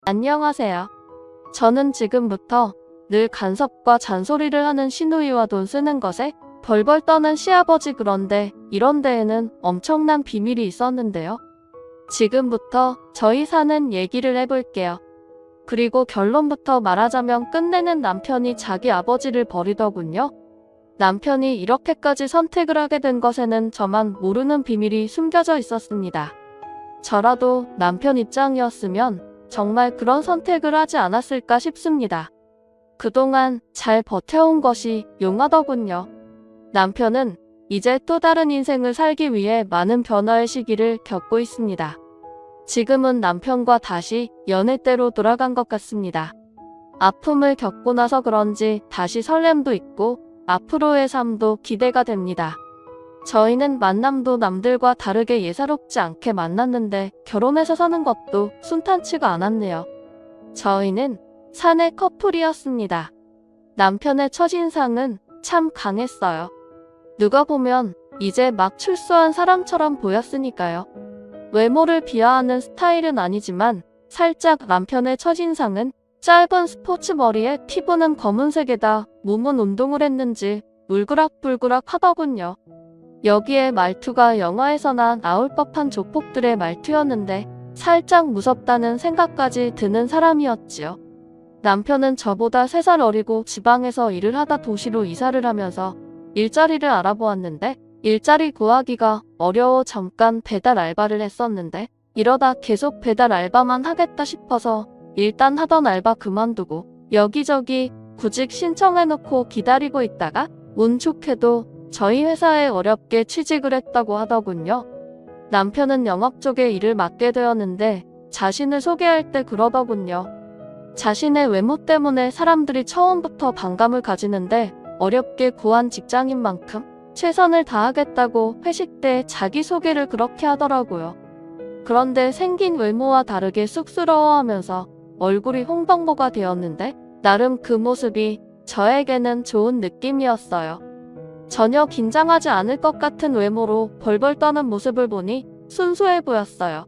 안녕하세요. 저는 지금부터 늘 간섭과 잔소리를 하는 시누이와 돈 쓰는 것에 벌벌 떠는 시아버지, 그런데 이런 데에는 엄청난 비밀이 있었는데요. 지금부터 저희 사는 얘기를 해볼게요. 그리고 결론부터 말하자면 끝내는 남편이 자기 아버지를 버리더군요. 남편이 이렇게까지 선택을 하게 된 것에는 저만 모르는 비밀이 숨겨져 있었습니다. 저라도 남편 입장이었으면 정말 그런 선택을 하지 않았을까 싶습니다. 그동안 잘 버텨온 것이 용하더군요. 남편은 이제 또 다른 인생을 살기 위해 많은 변화의 시기를 겪고 있습니다. 지금은 남편과 다시 연애때로 돌아간 것 같습니다. 아픔을 겪고 나서 그런지 다시 설렘도 있고 앞으로의 삶도 기대가 됩니다. 저희는 만남도 남들과 다르게 예사롭지 않게 만났는데 결혼해서 사는 것도 순탄치가 않았네요. 저희는 사내 커플이었습니다. 남편의 첫인상은 참 강했어요. 누가 보면 이제 막 출소한 사람처럼 보였으니까요. 외모를 비하하는 스타일은 아니지만 살짝 남편의 첫인상은 짧은 스포츠 머리에 피부는 검은색에다 몸은 운동을 했는지 울그락불그락 하더군요. 여기에 말투가 영화에서나 나올 법한 조폭들의 말투였는데 살짝 무섭다는 생각까지 드는 사람이었지요. 남편은 저보다 3살 어리고 지방에서 일을 하다 도시로 이사를 하면서 일자리를 알아보았는데 일자리 구하기가 어려워 잠깐 배달 알바를 했었는데 이러다 계속 배달 알바만 하겠다 싶어서 일단 하던 알바 그만두고 여기저기 구직 신청해놓고 기다리고 있다가 운 좋게도 저희 회사에 어렵게 취직을 했다고 하더군요. 남편은 영업 쪽에 일을 맡게 되었는데 자신을 소개할 때 그러더군요. 자신의 외모 때문에 사람들이 처음부터 반감을 가지는데 어렵게 구한 직장인 만큼 최선을 다하겠다고 회식 때 자기소개를 그렇게 하더라고요. 그런데 생긴 외모와 다르게 쑥스러워하면서 얼굴이 홍방보가 되었는데 나름 그 모습이 저에게는 좋은 느낌이었어요. 전혀 긴장하지 않을 것 같은 외모로 벌벌 떠는 모습을 보니 순수해 보였어요.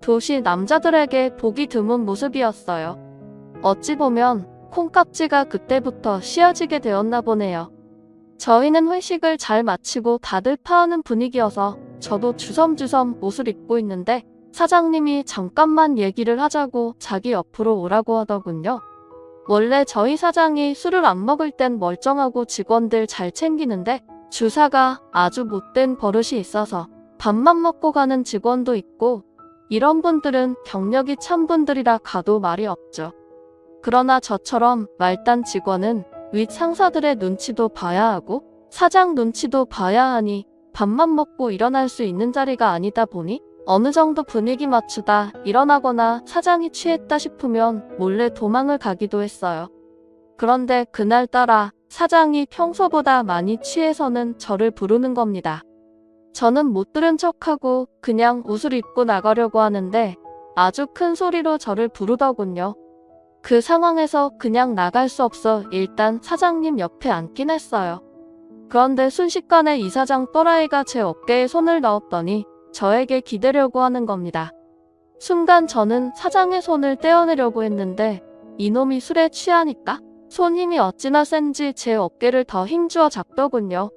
도시 남자들에게 보기 드문 모습이었어요. 어찌 보면 콩깍지가 그때부터 씌어지게 되었나 보네요. 저희는 회식을 잘 마치고 다들 파하는 분위기여서 저도 주섬주섬 옷을 입고 있는데 사장님이 잠깐만 얘기를 하자고 자기 옆으로 오라고 하더군요. 원래 저희 사장이 술을 안 먹을 땐 멀쩡하고 직원들 잘 챙기는데 주사가 아주 못된 버릇이 있어서 밥만 먹고 가는 직원도 있고 이런 분들은 경력이 찬 분들이라 가도 말이 없죠. 그러나 저처럼 말단 직원은 윗 상사들의 눈치도 봐야 하고 사장 눈치도 봐야 하니 밥만 먹고 일어날 수 있는 자리가 아니다 보니 어느 정도 분위기 맞추다 일어나거나 사장이 취했다 싶으면 몰래 도망을 가기도 했어요. 그런데 그날따라 사장이 평소보다 많이 취해서는 저를 부르는 겁니다. 저는 못 들은 척하고 그냥 옷을 입고 나가려고 하는데 아주 큰 소리로 저를 부르더군요. 그 상황에서 그냥 나갈 수 없어 일단 사장님 옆에 앉긴 했어요. 그런데 순식간에 이 사장 또라이가 제 어깨에 손을 넣었더니 저에게 기대려고 하는 겁니다. 순간 저는 사장의 손을 떼어내려고 했는데 이놈이 술에 취하니까 손 힘이 어찌나 센지 제 어깨를 더 힘주어 잡더군요.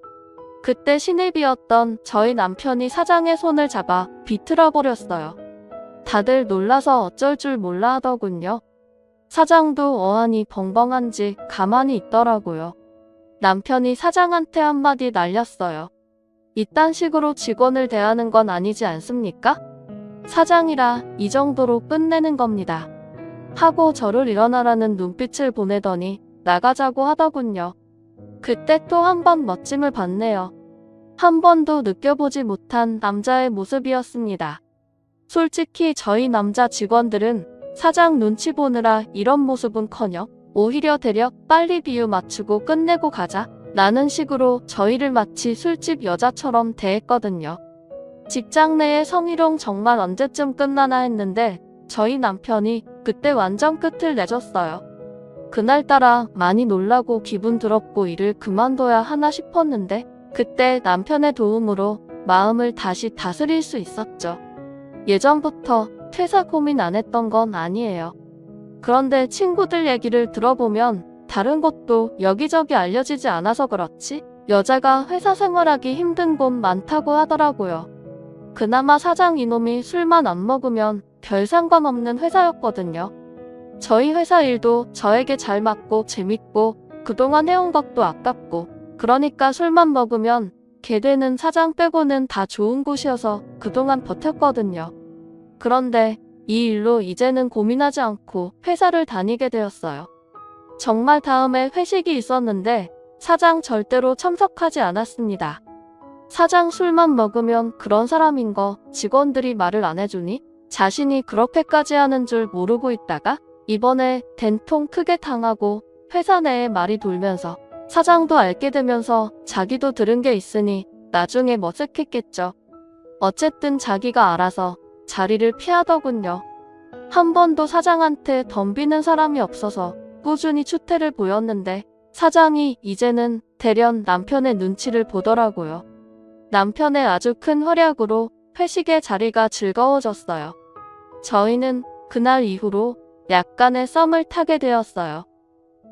그때 신입이었던 저희 남편이 사장의 손을 잡아 비틀어 버렸어요. 다들 놀라서 어쩔 줄 몰라 하더군요. 사장도 어안이 벙벙한지 가만히 있더라고요. 남편이 사장한테 한마디 날렸어요. 이딴 식으로 직원을 대하는 건 아니지 않습니까? 사장이라 이 정도로 끝내는 겁니다. 하고 저를 일어나라는 눈빛을 보내더니 나가자고 하더군요. 그때 또 한 번 멋짐을 봤네요. 한 번도 느껴보지 못한 남자의 모습이었습니다. 솔직히 저희 남자 직원들은 사장 눈치 보느라 이런 모습은커녕 오히려 대략 빨리 비유 맞추고 끝내고 가자 라는 식으로 저희를 마치 술집 여자처럼 대했거든요. 직장 내의 성희롱 정말 언제쯤 끝나나 했는데 저희 남편이 그때 완전 끝을 내줬어요. 그날따라 많이 놀라고 기분 더럽고 일을 그만둬야 하나 싶었는데 그때 남편의 도움으로 마음을 다시 다스릴 수 있었죠. 예전부터 퇴사 고민 안 했던 건 아니에요. 그런데 친구들 얘기를 들어보면 다른 곳도 여기저기 알려지지 않아서 그렇지 여자가 회사 생활하기 힘든 곳 많다고 하더라고요. 그나마 사장 이놈이 술만 안 먹으면 별 상관없는 회사였거든요. 저희 회사 일도 저에게 잘 맞고 재밌고 그동안 해온 것도 아깝고 그러니까 술만 먹으면 개 되는 사장 빼고는 다 좋은 곳이어서 그동안 버텼거든요. 그런데 이 일로 이제는 고민하지 않고 회사를 다니게 되었어요. 정말 다음에 회식이 있었는데 사장 절대로 참석하지 않았습니다. 사장 술만 먹으면 그런 사람인 거 직원들이 말을 안 해주니 자신이 그렇게까지 하는 줄 모르고 있다가 이번에 된통 크게 당하고 회사 내에 말이 돌면서 사장도 알게 되면서 자기도 들은 게 있으니 나중에 머쓱했겠죠. 어쨌든 자기가 알아서 자리를 피하더군요. 한 번도 사장한테 덤비는 사람이 없어서 꾸준히 추태를 보였는데 사장이 이제는 대련 남편의 눈치를 보더라고요. 남편의 아주 큰 활약으로 회식의 자리가 즐거워졌어요. 저희는 그날 이후로 약간의 썸을 타게 되었어요.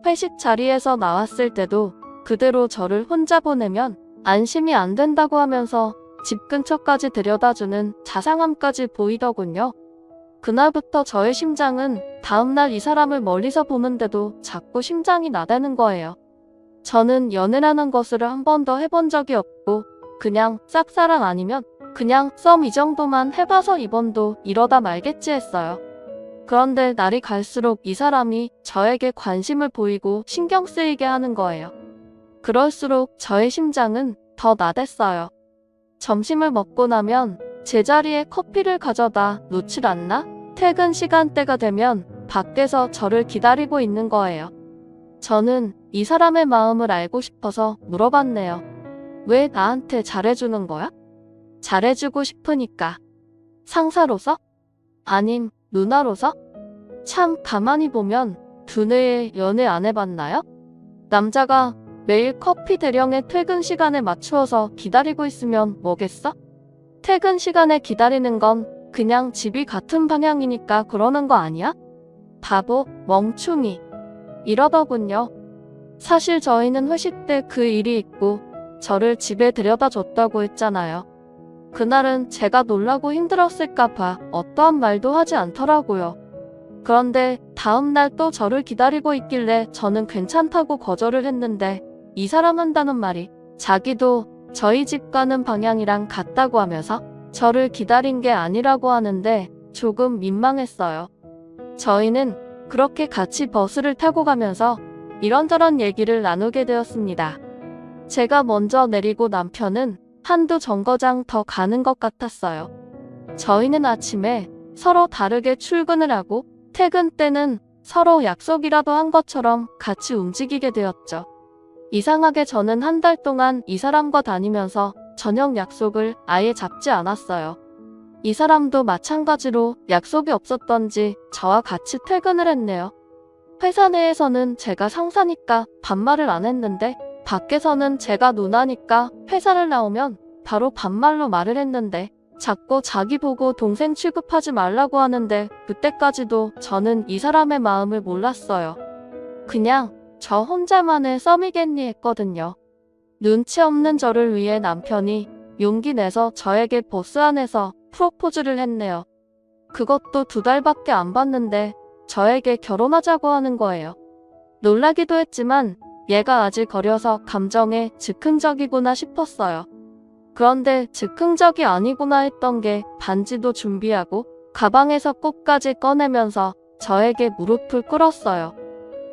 회식 자리에서 나왔을 때도 그대로 저를 혼자 보내면 안심이 안 된다고 하면서 집 근처까지 데려다주는 자상함까지 보이더군요. 그날부터 저의 심장은 다음날 이 사람을 멀리서 보는데도 자꾸 심장이 나대는 거예요. 저는 연애라는 것을 한 번도 해본 적이 없고 그냥 짝사랑 아니면 그냥 썸 이 정도만 해봐서 이번도 이러다 말겠지 했어요. 그런데 날이 갈수록 이 사람이 저에게 관심을 보이고 신경 쓰이게 하는 거예요. 그럴수록 저의 심장은 더 나댔어요. 점심을 먹고 나면 제자리에 커피를 가져다 놓질 않나? 퇴근 시간대가 되면 밖에서 저를 기다리고 있는 거예요. 저는 이 사람의 마음을 알고 싶어서 물어봤네요. 왜 나한테 잘해주는 거야? 잘해주고 싶으니까. 상사로서? 아님 누나로서? 참 가만히 보면 두뇌에 연애 안 해봤나요? 남자가 매일 커피 대령의 퇴근 시간에 맞추어서 기다리고 있으면 뭐겠어? 퇴근 시간에 기다리는 건 그냥 집이 같은 방향이니까 그러는 거 아니야? 바보, 멍충이. 이러더군요. 사실 저희는 회식 때 그 일이 있고 저를 집에 데려다 줬다고 했잖아요. 그날은 제가 놀라고 힘들었을까봐 어떠한 말도 하지 않더라고요. 그런데 다음날 또 저를 기다리고 있길래 저는 괜찮다고 거절을 했는데 이 사람 한다는 말이 자기도 저희 집 가는 방향이랑 같다고 하면서 저를 기다린 게 아니라고 하는데 조금 민망했어요. 저희는 그렇게 같이 버스를 타고 가면서 이런저런 얘기를 나누게 되었습니다. 제가 먼저 내리고 남편은 한두 정거장 더 가는 것 같았어요. 저희는 아침에 서로 다르게 출근을 하고 퇴근 때는 서로 약속이라도 한 것처럼 같이 움직이게 되었죠. 이상하게 저는 한 달 동안 이 사람과 다니면서 저녁 약속을 아예 잡지 않았어요. 이 사람도 마찬가지로 약속이 없었던지 저와 같이 퇴근을 했네요. 회사 내에서는 제가 상사니까 반말을 안 했는데 밖에서는 제가 누나니까 회사를 나오면 바로 반말로 말을 했는데 자꾸 자기 보고 동생 취급하지 말라고 하는데 그때까지도 저는 이 사람의 마음을 몰랐어요. 그냥 저 혼자만의 썸이겠니 했거든요. 눈치 없는 저를 위해 남편이 용기 내서 저에게 버스 안에서 프로포즈를 했네요. 그것도 2달밖에 안 봤는데 저에게 결혼하자고 하는 거예요. 놀라기도 했지만 얘가 아직 어려서 감정에 즉흥적이구나 싶었어요. 그런데 즉흥적이 아니구나 했던 게 반지도 준비하고 가방에서 꽃까지 꺼내면서 저에게 무릎을 꿇었어요.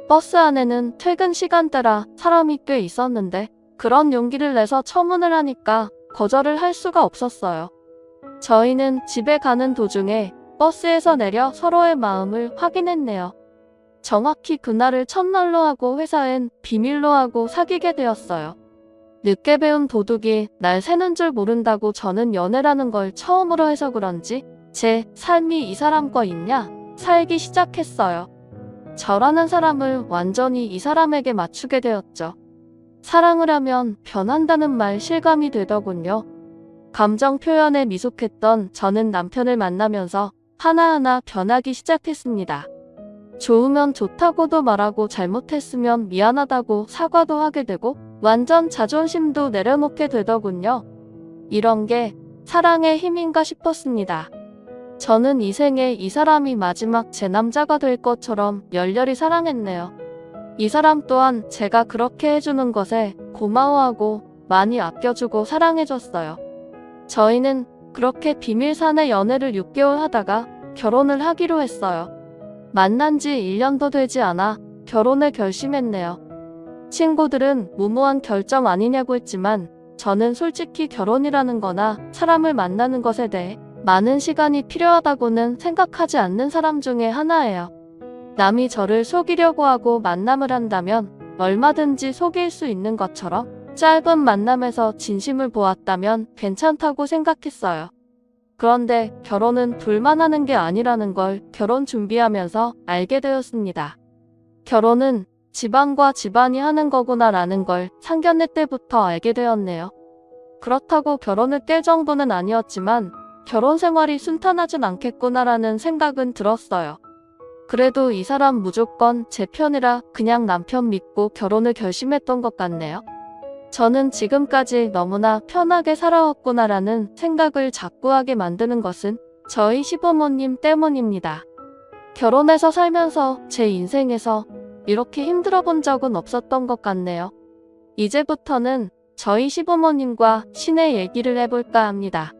버스 안에는 퇴근 시간대라 사람이 꽤 있었는데 그런 용기를 내서 처문을 하니까 거절을 할 수가 없었어요. 저희는 집에 가는 도중에 버스에서 내려 서로의 마음을 확인했네요. 정확히 그날을 첫날로 하고 회사엔 비밀로 하고 사귀게 되었어요. 늦게 배운 도둑이 날 새는 줄 모른다고 저는 연애라는 걸 처음으로 해서 그런지 제 삶이 이 사람 거 있냐 살기 시작했어요. 저라는 사람을 완전히 이 사람에게 맞추게 되었죠. 사랑을 하면 변한다는 말 실감이 되더군요. 감정 표현에 미숙했던 저는 남편을 만나면서 하나하나 변하기 시작했습니다. 좋으면 좋다고도 말하고 잘못했으면 미안하다고 사과도 하게 되고 완전 자존심도 내려놓게 되더군요. 이런 게 사랑의 힘인가 싶었습니다. 저는 이 생에 이 사람이 마지막 제 남자가 될 것처럼 열렬히 사랑했네요. 이 사람 또한 제가 그렇게 해주는 것에 고마워하고 많이 아껴주고 사랑해줬어요. 저희는 그렇게 비밀사내 연애를 6개월 하다가 결혼을 하기로 했어요. 만난 지 1년도 되지 않아 결혼을 결심했네요. 친구들은 무모한 결정 아니냐고 했지만 저는 솔직히 결혼이라는 거나 사람을 만나는 것에 대해 많은 시간이 필요하다고는 생각하지 않는 사람 중에 하나예요. 남이 저를 속이려고 하고 만남을 한다면 얼마든지 속일 수 있는 것처럼 짧은 만남에서 진심을 보았다면 괜찮다고 생각했어요. 그런데 결혼은 둘만 하는 게 아니라는 걸 결혼 준비하면서 알게 되었습니다. 결혼은 집안과 집안이 하는 거구나라는 걸 상견례 때부터 알게 되었네요. 그렇다고 결혼을 깰 정도는 아니었지만 결혼 생활이 순탄하진 않겠구나라는 생각은 들었어요. 그래도 이 사람 무조건 제 편이라 그냥 남편 믿고 결혼을 결심했던 것 같네요. 저는 지금까지 너무나 편하게 살아왔구나라는 생각을 자꾸 하게 만드는 것은 저희 시부모님 때문입니다. 결혼해서 살면서 제 인생에서 이렇게 힘들어 본 적은 없었던 것 같네요. 이제부터는 저희 시부모님과 신의 얘기를 해볼까 합니다.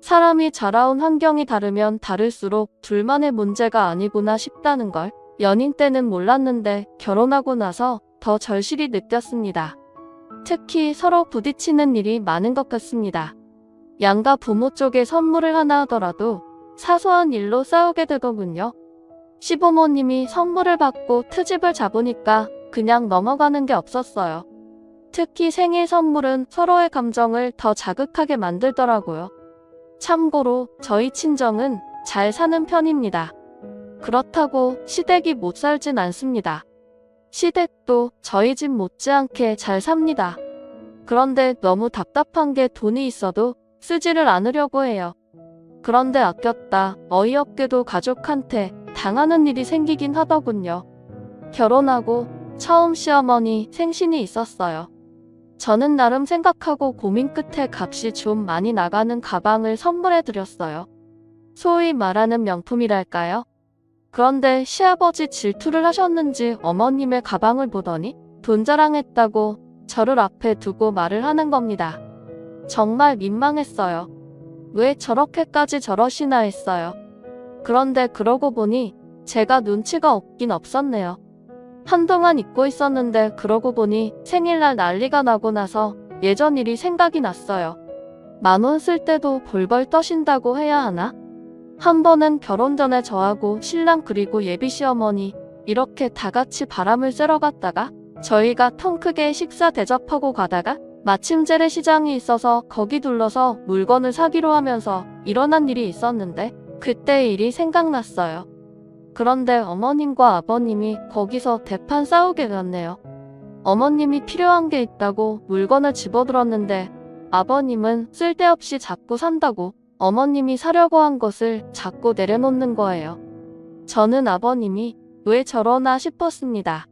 사람이 자라온 환경이 다르면 다를수록 둘만의 문제가 아니구나 싶다는 걸 연인 때는 몰랐는데 결혼하고 나서 더 절실히 느꼈습니다. 특히 서로 부딪히는 일이 많은 것 같습니다. 양가 부모 쪽에 선물을 하나 하더라도 사소한 일로 싸우게 되더군요. 시부모님이 선물을 받고 트집을 잡으니까 그냥 넘어가는 게 없었어요. 특히 생일 선물은 서로의 감정을 더 자극하게 만들더라고요. 참고로 저희 친정은 잘 사는 편입니다. 그렇다고 시댁이 못 살진 않습니다. 시댁도 저희 집 못지않게 잘 삽니다. 그런데 너무 답답한 게 돈이 있어도 쓰지를 않으려고 해요. 그런데 아꼈다 어이없게도 가족한테 당하는 일이 생기긴 하더군요. 결혼하고 처음 시어머니 생신이 있었어요. 저는 나름 생각하고 고민 끝에 값이 좀 많이 나가는 가방을 선물해 드렸어요. 소위 말하는 명품이랄까요? 그런데 시아버지 질투를 하셨는지 어머님의 가방을 보더니 돈 자랑했다고 저를 앞에 두고 말을 하는 겁니다. 정말 민망했어요. 왜 저렇게까지 저러시나 했어요. 그런데 그러고 보니 제가 눈치가 없긴 없었네요. 한동안 잊고 있었는데 그러고 보니 생일날 난리가 나고 나서 예전 일이 생각이 났어요. 10,000원 쓸 때도 벌벌 떠신다고 해야 하나? 한 번은 결혼 전에 저하고 신랑 그리고 예비 시어머니 이렇게 다 같이 바람을 쐬러 갔다가 저희가 통 크게 식사 대접하고 가다가 마침 재래시장이 있어서 거기 둘러서 물건을 사기로 하면서 일어난 일이 있었는데 그때 일이 생각났어요. 그런데 어머님과 아버님이 거기서 대판 싸우게 됐네요. 어머님이 필요한 게 있다고 물건을 집어들었는데 아버님은 쓸데없이 자꾸 산다고 어머님이 사려고 한 것을 자꾸 내려놓는 거예요. 저는 아버님이 왜 저러나 싶었습니다.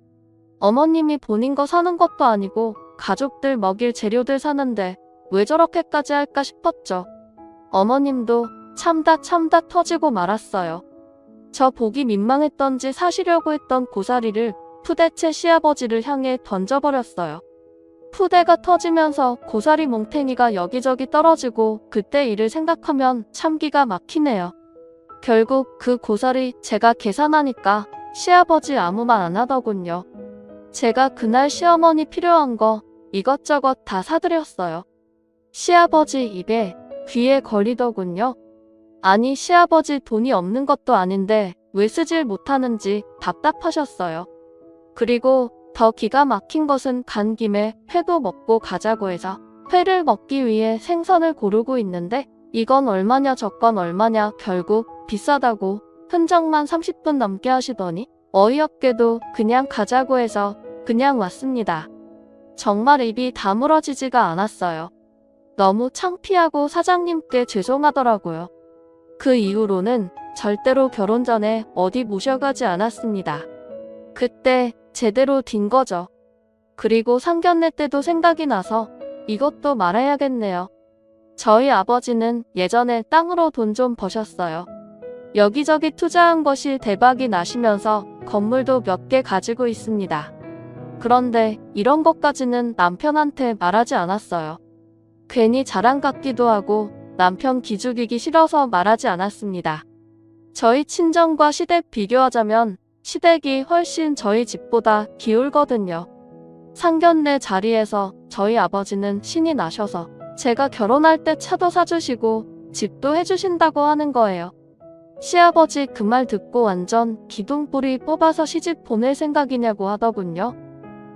어머님이 본인 거 사는 것도 아니고 가족들 먹일 재료들 사는데 왜 저렇게까지 할까 싶었죠. 어머님도 참다 터지고 말았어요. 저 보기 민망했던지 사시려고 했던 고사리를 푸대채 시아버지를 향해 던져버렸어요. 푸대가 터지면서 고사리 뭉탱이가 여기저기 떨어지고 그때 일을 생각하면 참 기가 막히네요. 결국 그 고사리 제가 계산하니까 시아버지 아무 말 안 하더군요. 제가 그날 시어머니 필요한 거 이것저것 다 사드렸어요. 시아버지 입에 귀에 걸리더군요. 아니 시아버지 돈이 없는 것도 아닌데 왜 쓰질 못하는지 답답하셨어요. 그리고 더 기가 막힌 것은 간 김에 회도 먹고 가자고 해서 회를 먹기 위해 생선을 고르고 있는데 이건 얼마냐 저건 얼마냐 결국 비싸다고 흔적만 30분 넘게 하시더니 어이없게도 그냥 가자고 해서 그냥 왔습니다. 정말 입이 다물어지지가 않았어요. 너무 창피하고 사장님께 죄송하더라고요. 그 이후로는 절대로 결혼 전에 어디 모셔가지 않았습니다. 그때 제대로 딘 거죠. 그리고 상견례 때도 생각이 나서 이것도 말해야겠네요. 저희 아버지는 예전에 땅으로 돈 좀 버셨어요. 여기저기 투자한 것이 대박이 나시면서 건물도 몇 개 가지고 있습니다. 그런데 이런 것까지는 남편한테 말하지 않았어요. 괜히 자랑 같기도 하고 남편 기죽이기 싫어서 말하지 않았습니다. 저희 친정과 시댁 비교하자면 시댁이 훨씬 저희 집보다 기울거든요. 상견례 자리에서 저희 아버지는 신이 나셔서 제가 결혼할 때 차도 사주시고 집도 해주신다고 하는 거예요. 시아버지 그 말 듣고 완전 기둥뿌리 뽑아서 시집 보낼 생각이냐고 하더군요.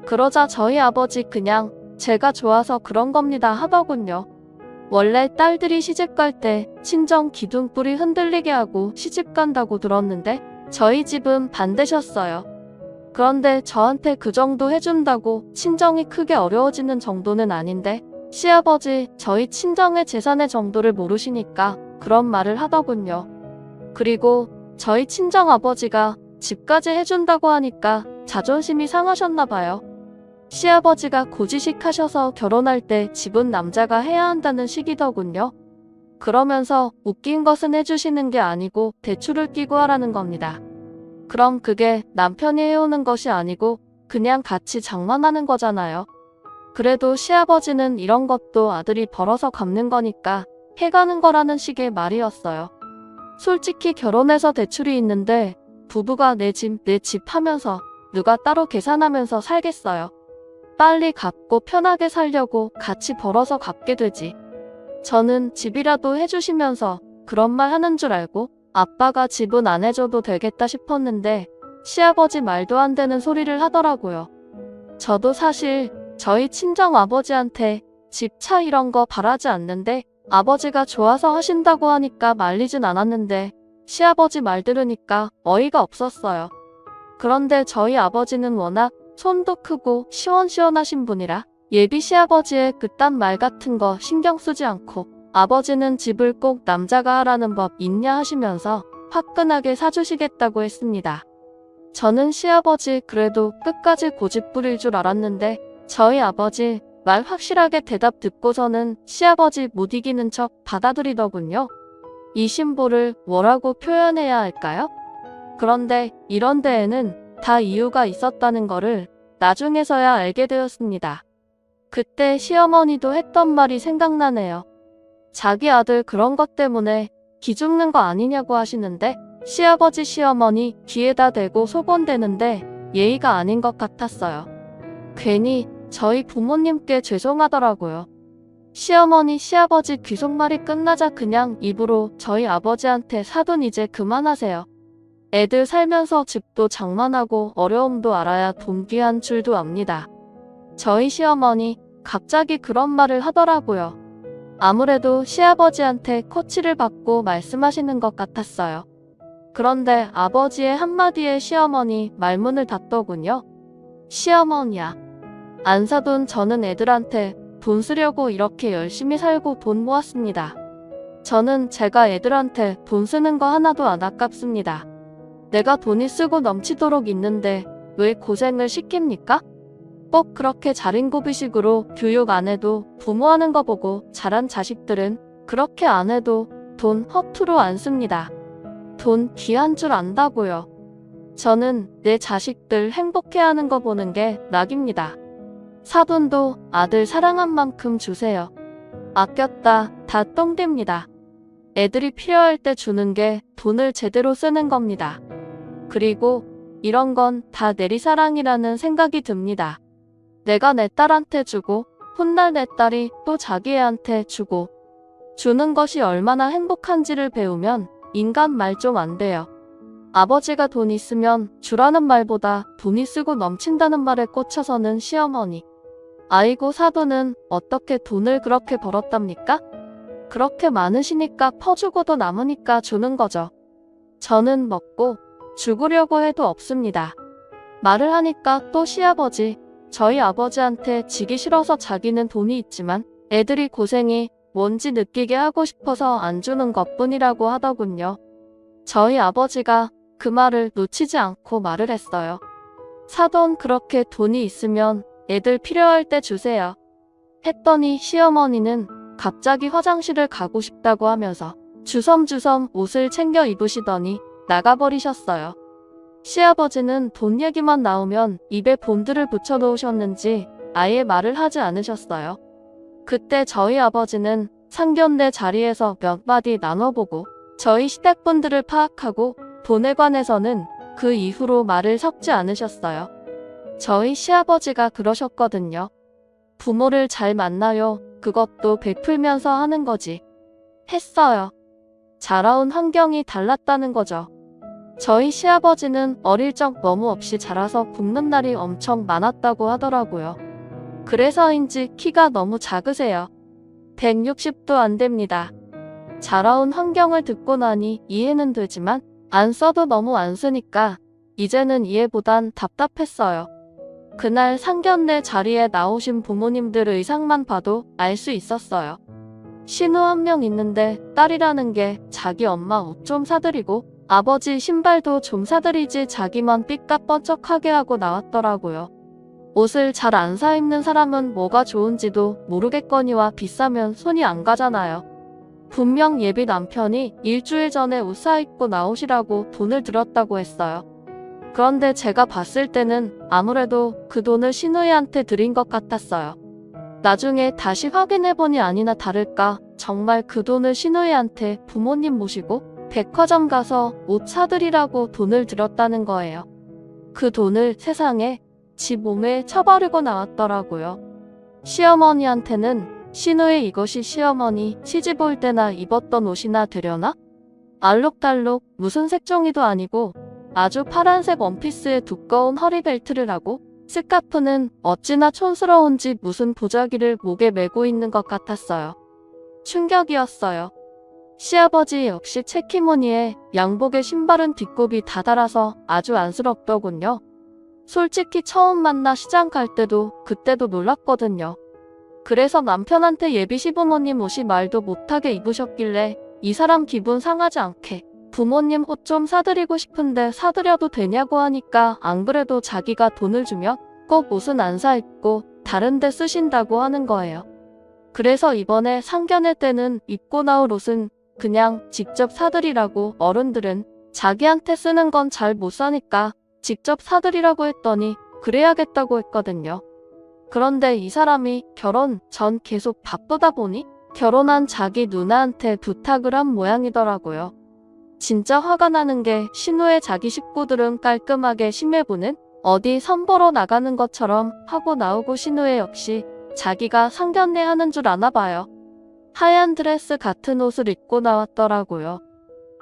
그러자 저희 아버지 그냥 제가 좋아서 그런 겁니다 하더군요. 원래 딸들이 시집 갈 때 친정 기둥뿌리 흔들리게 하고 시집 간다고 들었는데 저희 집은 반대셨어요. 그런데 저한테 그 정도 해준다고 친정이 크게 어려워지는 정도는 아닌데 시아버지 저희 친정의 재산의 정도를 모르시니까 그런 말을 하더군요. 그리고 저희 친정아버지가 집까지 해준다고 하니까 자존심이 상하셨나 봐요. 시아버지가 고지식 하셔서 결혼할 때 집은 남자가 해야 한다는 식이더군요. 그러면서 웃긴 것은 해주시는 게 아니고 대출을 끼고 하라는 겁니다. 그럼 그게 남편이 해오는 것이 아니고 그냥 같이 장만하는 거잖아요. 그래도 시아버지는 이런 것도 아들이 벌어서 갚는 거니까 해가는 거라는 식의 말이었어요. 솔직히 결혼해서 대출이 있는데 부부가 내 집 하면서 누가 따로 계산하면서 살겠어요. 빨리 갚고 편하게 살려고 같이 벌어서 갚게 되지. 저는 집이라도 해주시면서 그런 말 하는 줄 알고 아빠가 집은 안 해줘도 되겠다 싶었는데 시아버지 말도 안 되는 소리를 하더라고요. 저도 사실 저희 친정 아버지한테 집, 차 이런 거 바라지 않는데 아버지가 좋아서 하신다고 하니까 말리진 않았는데 시아버지 말 들으니까 어이가 없었어요. 그런데 저희 아버지는 워낙 손도 크고 시원시원하신 분이라 예비 시아버지의 그딴 말 같은 거 신경 쓰지 않고 아버지는 집을 꼭 남자가 하라는 법 있냐 하시면서 화끈하게 사주시겠다고 했습니다. 저는 시아버지 그래도 끝까지 고집 부릴 줄 알았는데 저희 아버지 말 확실하게 대답 듣고서는 시아버지 못 이기는 척 받아들이더군요. 이 신보를 뭐라고 표현해야 할까요? 그런데 이런 데에는 다 이유가 있었다는 거를 나중에서야 알게 되었습니다. 그때 시어머니도 했던 말이 생각나네요. 자기 아들 그런 것 때문에 기죽는 거 아니냐고 하시는데 시아버지 시어머니 귀에다 대고 소곤대는데 예의가 아닌 것 같았어요. 괜히 저희 부모님께 죄송하더라고요. 시어머니 시아버지 귀속말이 끝나자 그냥 입으로 저희 아버지한테 사돈 이제 그만하세요. 애들 살면서 집도 장만하고 어려움도 알아야 돈 귀한 줄도 압니다. 저희 시어머니 갑자기 그런 말을 하더라고요. 아무래도 시아버지한테 코치를 받고 말씀하시는 것 같았어요. 그런데 아버지의 한마디에 시어머니 말문을 닫더군요. 시어머니야. 안 사돈 저는 애들한테 돈 쓰려고 이렇게 열심히 살고 돈 모았습니다. 저는 제가 애들한테 돈 쓰는 거 하나도 안 아깝습니다. 내가 돈이 쓰고 넘치도록 있는데 왜 고생을 시킵니까? 꼭 그렇게 자린고비식으로 교육 안 해도 부모 하는 거 보고 자란 자식들은 그렇게 안 해도 돈 허투루 안 씁니다. 돈 귀한 줄 안다고요. 저는 내 자식들 행복해하는 거 보는 게 낙입니다. 사돈도 아들 사랑한 만큼 주세요. 아꼈다 다 똥됩니다. 애들이 필요할 때 주는 게 돈을 제대로 쓰는 겁니다. 그리고 이런 건 다 내리사랑이라는 생각이 듭니다. 내가 내 딸한테 주고 훗날 내 딸이 또 자기 애한테 주고 주는 것이 얼마나 행복한지를 배우면 인간 말 좀 안 돼요. 아버지가 돈 있으면 주라는 말보다 돈이 쓰고 넘친다는 말에 꽂혀서는 시어머니. 아이고 사돈은 어떻게 돈을 그렇게 벌었답니까? 그렇게 많으시니까 퍼주고도 남으니까 주는 거죠. 저는 먹고 죽으려고 해도 없습니다. 말을 하니까 또 시아버지, 저희 아버지한테 지기 싫어서 자기는 돈이 있지만 애들이 고생이 뭔지 느끼게 하고 싶어서 안 주는 것뿐이라고 하더군요. 저희 아버지가 그 말을 놓치지 않고 말을 했어요. 사돈 그렇게 돈이 있으면 애들 필요할 때 주세요. 했더니 시어머니는 갑자기 화장실을 가고 싶다고 하면서 주섬주섬 옷을 챙겨 입으시더니 나가버리셨어요. 시아버지는 돈 얘기만 나오면 입에 본드를 붙여놓으셨는지 아예 말을 하지 않으셨어요. 그때 저희 아버지는 상견례 자리에서 몇 마디 나눠보고 저희 시댁분들을 파악하고 돈에 관해서는 그 이후로 말을 섞지 않으셨어요. 저희 시아버지가 그러셨거든요. 부모를 잘 만나요. 그것도 베풀면서 하는 거지. 했어요. 자라온 환경이 달랐다는 거죠. 저희 시아버지는 어릴 적 너무 없이 자라서 굶는 날이 엄청 많았다고 하더라고요. 그래서인지 키가 너무 작으세요. 160도 안 됩니다. 자라온 환경을 듣고 나니 이해는 되지만 안 써도 너무 안 쓰니까 이제는 이해보단 답답했어요. 그날 상견례 자리에 나오신 부모님들 의상만 봐도 알 수 있었어요. 신우 한 명 있는데 딸이라는 게 자기 엄마 옷 좀 사드리고 아버지 신발도 좀 사드리지 자기만 삐까 뻔쩍하게 하고 나왔더라고요. 옷을 잘 안 사 입는 사람은 뭐가 좋은지도 모르겠거니와 비싸면 손이 안 가잖아요. 분명 예비 남편이 일주일 전에 옷 사 입고 나오시라고 돈을 들었다고 했어요. 그런데 제가 봤을 때는 아무래도 그 돈을 신우이한테 드린 것 같았어요. 나중에 다시 확인해보니 아니나 다를까 정말 그 돈을 신우이한테 부모님 모시고 백화점 가서 옷 사드리라고 돈을 들었다는 거예요. 그 돈을 세상에 지 몸에 쳐바르고 나왔더라고요. 시어머니한테는 신우의 이것이 시어머니 시집 올 때나 입었던 옷이나 되려나? 알록달록 무슨 색종이도 아니고 아주 파란색 원피스에 두꺼운 허리벨트를 하고 스카프는 어찌나 촌스러운지 무슨 보자기를 목에 메고 있는 것 같았어요. 충격이었어요. 시아버지 역시 체키무늬에 양복에 신발은 뒷굽이 다 달아서 아주 안쓰럽더군요. 솔직히 처음 만나 시장 갈 때도 그때도 놀랐거든요. 그래서 남편한테 예비 시부모님 옷이 말도 못하게 입으셨길래 이 사람 기분 상하지 않게 부모님 옷 좀 사드리고 싶은데 사드려도 되냐고 하니까 안 그래도 자기가 돈을 주면 꼭 옷은 안 사 입고 다른 데 쓰신다고 하는 거예요. 그래서 이번에 상견례 때는 입고 나올 옷은 그냥 직접 사드리라고 어른들은 자기한테 쓰는 건 잘 못 사니까 직접 사드리라고 했더니 그래야겠다고 했거든요. 그런데 이 사람이 결혼 전 계속 바쁘다 보니 결혼한 자기 누나한테 부탁을 한 모양이더라고요. 진짜 화가 나는 게 신우의 자기 식구들은 깔끔하게 심해부는 어디 선보러 나가는 것처럼 하고 나오고 신우의 역시 자기가 상견례 하는 줄 아나 봐요. 하얀 드레스 같은 옷을 입고 나왔더라고요.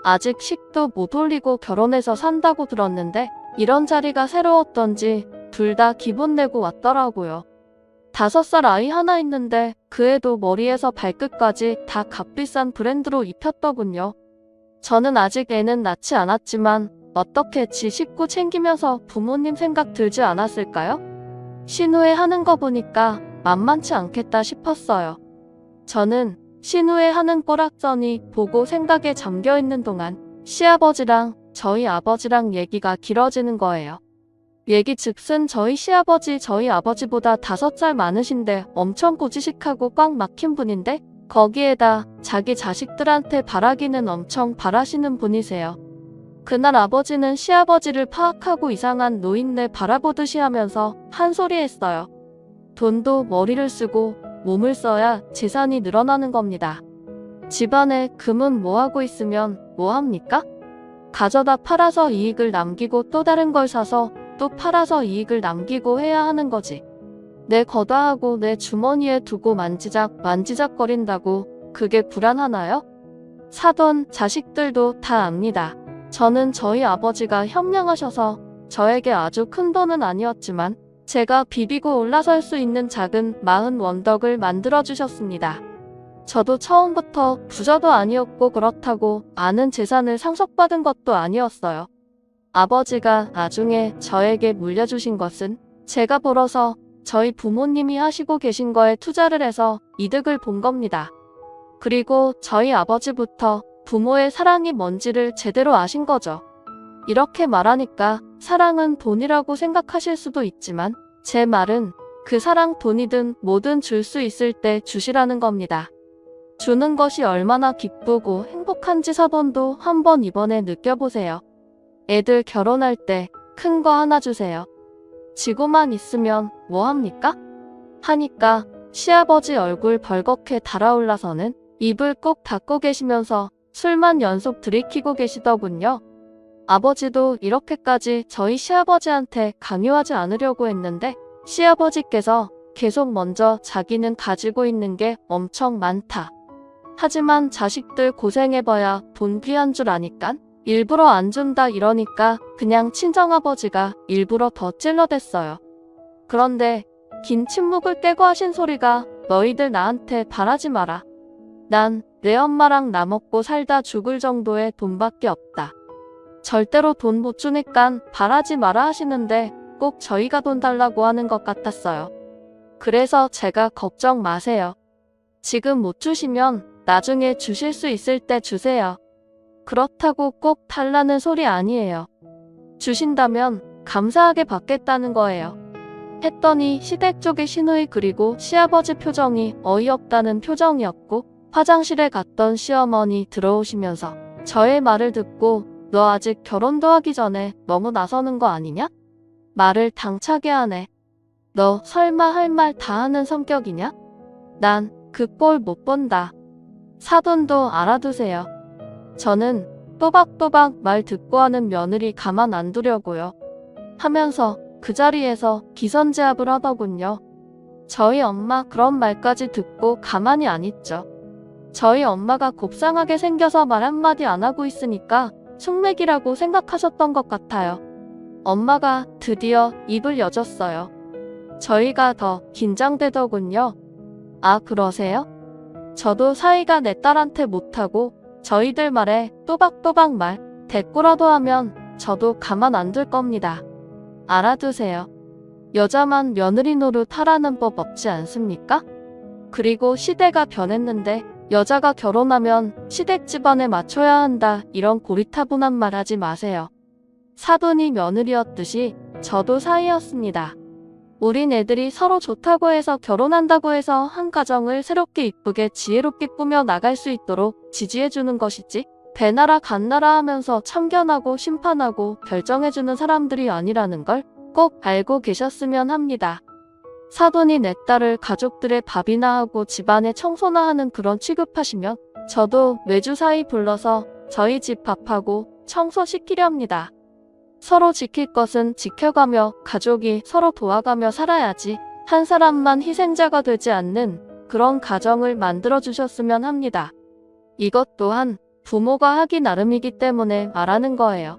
아직 식도 못 올리고 결혼해서 산다고 들었는데 이런 자리가 새로웠던지 둘 다 기분 내고 왔더라고요. 5살 아이 하나 있는데 그 애도 머리에서 발끝까지 다 값비싼 브랜드로 입혔더군요. 저는 아직 애는 낳지 않았지만 어떻게 지 식구 챙기면서 부모님 생각 들지 않았을까요? 신우애 하는 거 보니까 만만치 않겠다 싶었어요. 저는 신우애 하는 꼬락서니 보고 생각에 잠겨있는 동안 시아버지랑 저희 아버지랑 얘기가 길어지는 거예요. 얘기 즉슨 저희 시아버지 저희 아버지보다 5살 많으신데 엄청 고지식하고 꽉 막힌 분인데 거기에다 자기 자식들한테 바라기는 엄청 바라시는 분이세요. 그날 아버지는 시아버지를 파악하고 이상한 노인네 바라보듯이 하면서 한 소리 했어요. 돈도 머리를 쓰고 몸을 써야 재산이 늘어나는 겁니다. 집안에 금은 뭐하고 있으면 뭐합니까? 가져다 팔아서 이익을 남기고 또 다른 걸 사서 또 팔아서 이익을 남기고 해야 하는 거지. 내 거다하고 내 주머니에 두고 만지작거린다고 그게 불안하나요? 사돈 자식들도 다 압니다. 저는 저희 아버지가 현명하셔서 저에게 아주 큰 돈은 아니었지만 제가 비비고 올라설 수 있는 작은 마흔 원덕을 만들어주셨습니다. 저도 처음부터 부자도 아니었고 그렇다고 아는 재산을 상속받은 것도 아니었어요. 아버지가 나중에 저에게 물려주신 것은 제가 벌어서 저희 부모님이 하시고 계신 거에 투자를 해서 이득을 본 겁니다. 그리고 저희 아버지부터 부모의 사랑이 뭔지를 제대로 아신 거죠. 이렇게 말하니까 사랑은 돈이라고 생각하실 수도 있지만 제 말은 그 사랑 돈이든 뭐든 줄 수 있을 때 주시라는 겁니다. 주는 것이 얼마나 기쁘고 행복한지 사돈도 한번 이번에 느껴보세요. 애들 결혼할 때 큰 거 하나 주세요. 지고만 있으면 뭐 합니까? 하니까 시아버지 얼굴 벌겋게 달아올라서는 입을 꼭 닫고 계시면서 술만 연속 들이키고 계시더군요. 아버지도 이렇게까지 저희 시아버지한테 강요하지 않으려고 했는데 시아버지께서 계속 먼저 자기는 가지고 있는 게 엄청 많다. 하지만 자식들 고생해봐야 돈 귀한 줄 아니깐 일부러 안 준다 이러니까 그냥 친정아버지가 일부러 더 찔러댔어요. 그런데 긴 침묵을 떼고 하신 소리가 너희들 나한테 바라지 마라. 난 내 엄마랑 나 먹고 살다 죽을 정도의 돈밖에 없다. 절대로 돈 못 주니깐 바라지 마라 하시는데 꼭 저희가 돈 달라고 하는 것 같았어요. 그래서 제가 걱정 마세요. 지금 못 주시면 나중에 주실 수 있을 때 주세요. 그렇다고 꼭 달라는 소리 아니에요. 주신다면 감사하게 받겠다는 거예요. 했더니 시댁 쪽의 시누이 그리고 시아버지 표정이 어이없다는 표정이었고 화장실에 갔던 시어머니 들어오시면서 저의 말을 듣고 너 아직 결혼도 하기 전에 너무 나서는 거 아니냐? 말을 당차게 하네. 너 설마 할 말 다 하는 성격이냐? 난 그 꼴 못 본다. 사돈도 알아두세요. 저는 또박또박 말 듣고 하는 며느리 가만 안 두려고요. 하면서 그 자리에서 기선제압을 하더군요. 저희 엄마 그런 말까지 듣고 가만히 안 있죠. 저희 엄마가 곱상하게 생겨서 말 한마디 안 하고 있으니까 숙맥이라고 생각하셨던 것 같아요. 엄마가 드디어 입을 여졌어요. 저희가 더 긴장되더군요. 아, 그러세요? 저도 사위가 내 딸한테 못하고 저희들 말에 또박또박 말 대꾸라도 하면 저도 가만 안 둘 겁니다. 알아두세요. 여자만 며느리 노릇 하라는 법 없지 않습니까? 그리고 시대가 변했는데 여자가 결혼하면 시댁 집안에 맞춰야 한다 이런 고리타분한 말 하지 마세요. 사돈이 며느리였듯이 저도 사위였습니다. 우린 애들이 서로 좋다고 해서 결혼한다고 해서 한 가정을 새롭게 이쁘게 지혜롭게 꾸며 나갈 수 있도록 지지해주는 것이지 배나라 간나라 하면서 참견하고 심판하고 결정해주는 사람들이 아니라는 걸 꼭 알고 계셨으면 합니다. 사돈이 내 딸을 가족들의 밥이나 하고 집안에 청소나 하는 그런 취급하시면 저도 매주 사이 불러서 저희 집 밥하고 청소시키렵니다. 서로 지킬 것은 지켜가며 가족이 서로 도와가며 살아야지 한 사람만 희생자가 되지 않는 그런 가정을 만들어주셨으면 합니다. 이것 또한 부모가 하기 나름이기 때문에 말하는 거예요.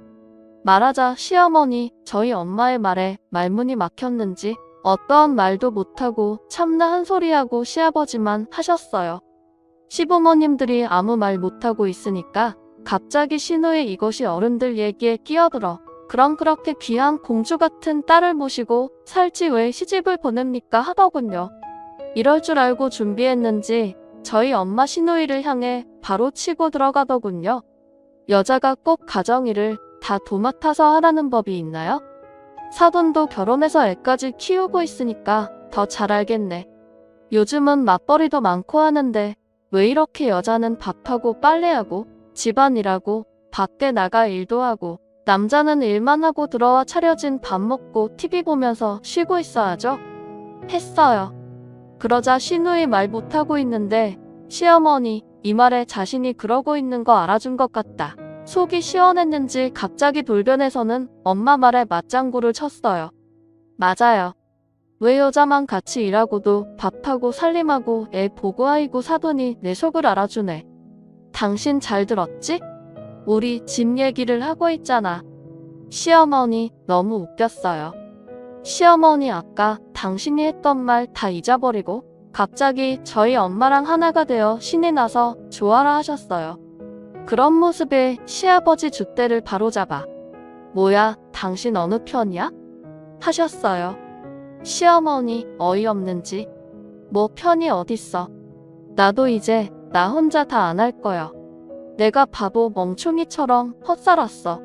말하자 시어머니 저희 엄마의 말에 말문이 막혔는지 어떠한 말도 못하고 참나 한 소리하고 시아버지만 하셨어요. 시부모님들이 아무 말 못하고 있으니까 갑자기 시누이 이것이 어른들 얘기에 끼어들어 그럼 그렇게 귀한 공주 같은 딸을 모시고 살지 왜 시집을 보냅니까 하더군요. 이럴 줄 알고 준비했는지 저희 엄마 시누이를 향해 바로 치고 들어가더군요. 여자가 꼭 가정일을 다 도맡아서 하라는 법이 있나요? 사돈도 결혼해서 애까지 키우고 있으니까 더 잘 알겠네. 요즘은 맞벌이도 많고 하는데 왜 이렇게 여자는 밥하고 빨래하고 집안일하고 밖에 나가 일도 하고 남자는 일만 하고 들어와 차려진 밥 먹고 TV 보면서 쉬고 있어야죠? 했어요. 그러자 시누이 말 못하고 있는데 시어머니 이 말에 자신이 그러고 있는 거 알아준 것 같다. 속이 시원했는지 갑자기 돌변해서는 엄마 말에 맞장구를 쳤어요. 맞아요. 왜 여자만 같이 일하고도 밥하고 살림하고 애 보고 아이고 사돈이 내 속을 알아주네. 당신 잘 들었지? 우리 집 얘기를 하고 있잖아. 시어머니 너무 웃겼어요. 시어머니 아까 당신이 했던 말 다 잊어버리고 갑자기 저희 엄마랑 하나가 되어 신이 나서 좋아라 하셨어요. 그런 모습에 시아버지 줏대를 바로잡아 뭐야 당신 어느 편이야? 하셨어요. 시어머니 어이없는지 뭐 편이 어딨어. 나도 이제 나 혼자 다 안 할 거야. 내가 바보 멍충이처럼 헛살았어.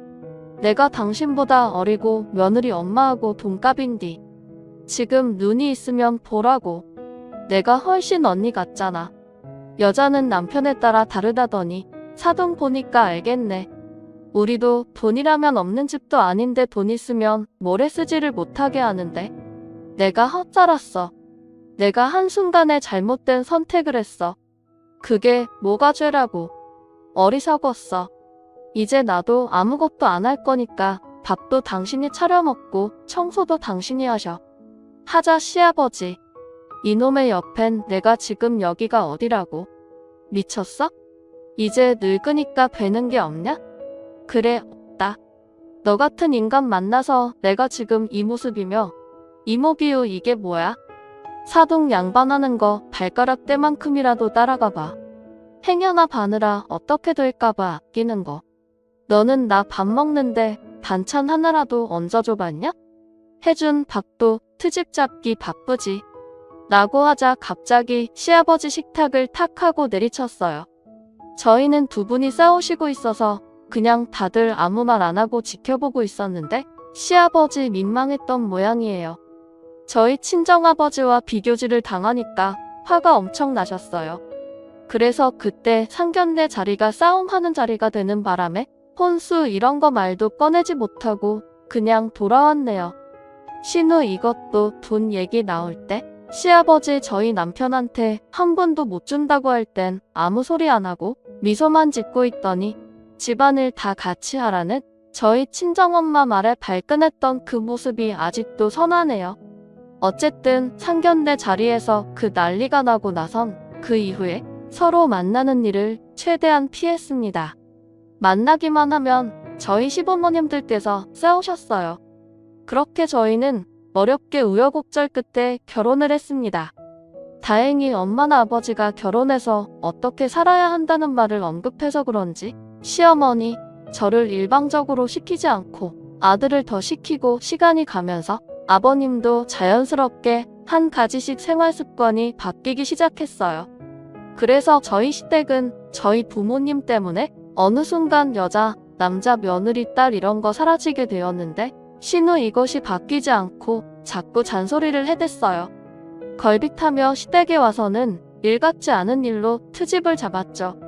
내가 당신보다 어리고 며느리 엄마하고 동갑인디. 지금 눈이 있으면 보라고. 내가 훨씬 언니 같잖아. 여자는 남편에 따라 다르다더니 사돈 보니까 알겠네. 우리도 돈이라면 없는 집도 아닌데 돈 있으면 모래 쓰지를 못하게 하는데. 내가 헛살았어. 내가 한순간에 잘못된 선택을 했어. 그게 뭐가 죄라고. 어리석었어. 이제 나도 아무것도 안 할 거니까 밥도 당신이 차려 먹고 청소도 당신이 하셔. 하자 시아버지. 이놈의 옆엔 내가 지금 여기가 어디라고. 미쳤어? 이제 늙으니까 되는 게 없냐? 그래, 없다. 너 같은 인간 만나서 내가 지금 이 모습이며 이모비우 이게 뭐야? 사돈 양반하는 거 발가락 때만큼이라도 따라가봐. 행여나 바느라 어떻게 될까봐 아끼는 거. 너는 나 밥 먹는데 반찬 하나라도 얹어줘봤냐? 해준 밥도 트집 잡기 바쁘지. 라고 하자 갑자기 시아버지 식탁을 탁 하고 내리쳤어요. 저희는 두 분이 싸우시고 있어서 그냥 다들 아무 말 안 하고 지켜보고 있었는데 시아버지 민망했던 모양이에요. 저희 친정아버지와 비교질을 당하니까 화가 엄청 나셨어요. 그래서 그때 상견례 자리가 싸움하는 자리가 되는 바람에 혼수 이런 거 말도 꺼내지 못하고 그냥 돌아왔네요. 신우 이것도 돈 얘기 나올 때 시아버지 저희 남편한테 한 푼도 못 준다고 할 땐 아무 소리 안 하고 미소만 짓고 있더니 집안일 다 같이 하라는 저희 친정엄마 말에 발끈했던 그 모습이 아직도 선하네요. 어쨌든 상견례 자리에서 그 난리가 나고 나선 그 이후에 서로 만나는 일을 최대한 피했습니다. 만나기만 하면 저희 시부모님들께서 싸우셨어요. 그렇게 저희는 어렵게 우여곡절 끝에 결혼을 했습니다. 다행히 엄마나 아버지가 결혼해서 어떻게 살아야 한다는 말을 언급해서 그런지 시어머니 저를 일방적으로 시키지 않고 아들을 더 시키고 시간이 가면서 아버님도 자연스럽게 한 가지씩 생활 습관이 바뀌기 시작했어요. 그래서 저희 시댁은 저희 부모님 때문에 어느 순간 여자, 남자, 며느리, 딸 이런 거 사라지게 되었는데 신우 이것이 바뀌지 않고 자꾸 잔소리를 해댔어요. 걸빗하며 시댁에 와서는 일 같지 않은 일로 트집을 잡았죠.